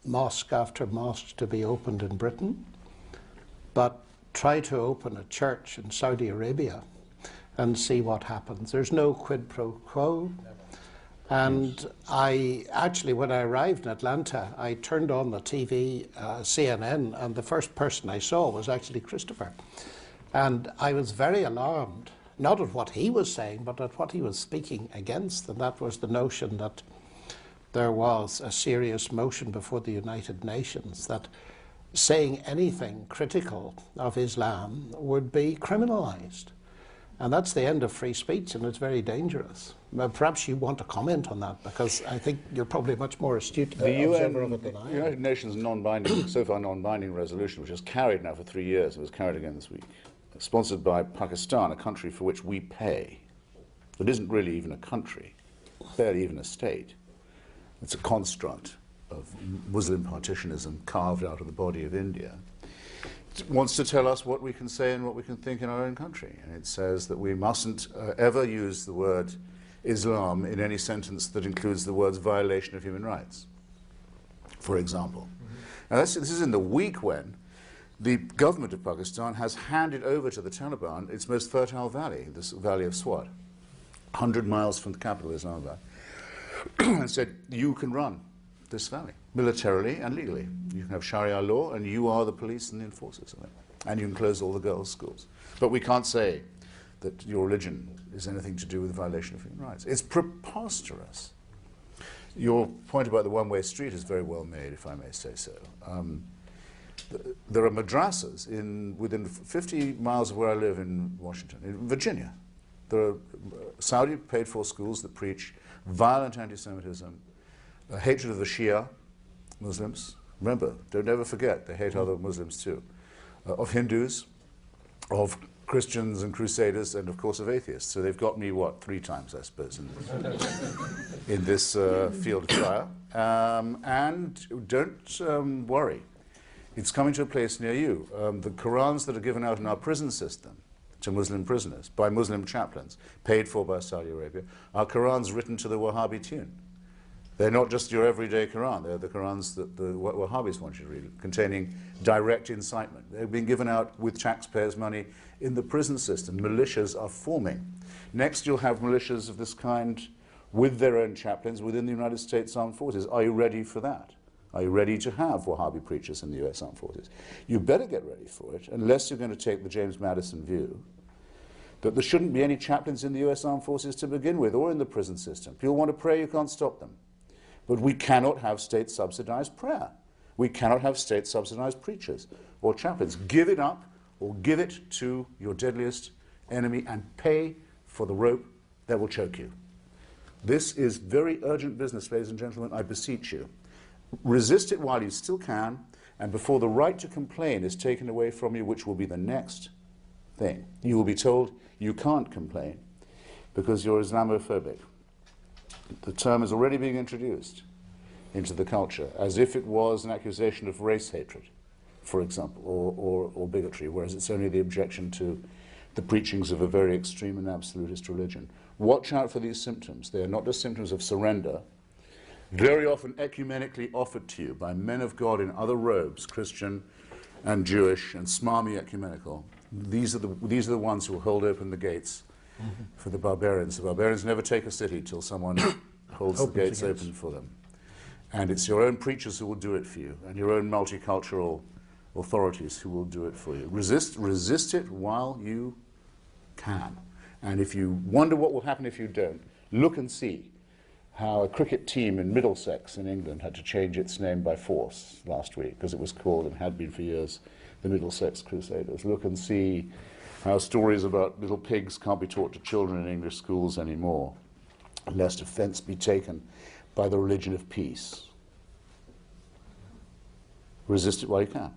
Mosque after mosque to be opened in Britain, but try to open a church in Saudi Arabia and see what happens. There's no quid pro quo. And I actually, when I arrived in Atlanta, I turned on the TV, CNN, and the first person I saw was actually Christopher. And I was very alarmed, not at what he was saying, but at what he was speaking against, and that was the notion that there was a serious motion before the United Nations that saying anything critical of Islam would be criminalized. And that's the end of free speech, and it's very dangerous. Perhaps you want to comment on that, because I think you're probably much more astute observer of it than I am. The United Nations non-binding, so far non-binding resolution, which has carried now for 3 years, it was carried again this week, sponsored by Pakistan, a country for which we pay. It isn't really even a country, barely even a state. It's a construct of Muslim partitionism carved out of the body of India. It wants to tell us what we can say and what we can think in our own country. And it says that we mustn't ever use the word Islam in any sentence that includes the words violation of human rights, for example. Now this is in the week when the government of Pakistan has handed over to the Taliban its most fertile valley, this valley of Swat, 100 miles from the capital, Islamabad, and said, you can run this valley, militarily and legally. You can have Sharia law, and you are the police and the enforcers of it. And you can close all the girls' schools. But we can't say that your religion is anything to do with the violation of human rights. It's preposterous. Your point about the one-way street is very well made, if I may say so. There are madrasas within 50 miles of where I live in Washington, in Virginia. There are Saudi paid-for schools that preach violent anti-Semitism, hatred of the Shia Muslims. Remember, don't ever forget, they hate other Muslims too. Of Hindus, of Christians and Crusaders, and of course of atheists. So they've got me, what, 3 times, I suppose, in this field of fire. And don't worry, it's coming to a place near you. The Qurans that are given out in our prison system to Muslim prisoners by Muslim chaplains, paid for by Saudi Arabia, are Qurans written to the Wahhabi tune. They're not just your everyday Quran, they're the Qurans that the Wahhabis want you to read, containing direct incitement. They've been given out with taxpayers' money in the prison system. Militias are forming. Next you'll have militias of this kind with their own chaplains within the United States Armed Forces. Are you ready for that? Are you ready to have Wahhabi preachers in the US Armed Forces? You better get ready for it, unless you're going to take the James Madison view that there shouldn't be any chaplains in the US Armed Forces to begin with, or in the prison system. People want to pray, you can't stop them. But we cannot have state-subsidized prayer. We cannot have state-subsidized preachers or chaplains. Give it up, or give it to your deadliest enemy and pay for the rope that will choke you. This is very urgent business, ladies and gentlemen, I beseech you. Resist it while you still can, and before the right to complain is taken away from you, which will be the next thing. You will be told you can't complain because you're Islamophobic. The term is already being introduced into the culture as if it was an accusation of race hatred, for example, or bigotry, whereas it's only the objection to the preachings of a very extreme and absolutist religion. Watch out for these symptoms. They are not just symptoms of surrender, very often ecumenically offered to you by men of God in other robes, Christian and Jewish and smarmy ecumenical. These are the ones who will hold open the gates for the barbarians. The barbarians never take a city till someone holds the gates open for them. And it's your own preachers who will do it for you, and your own multicultural authorities who will do it for you. Resist it while you can. And if you wonder what will happen if you don't, look and see how a cricket team in Middlesex in England had to change its name by force last week, because it was called, and had been for years, the Middlesex Crusaders. Look and see how stories about little pigs can't be taught to children in English schools anymore, lest offense be taken by the religion of peace. Resist it while you can.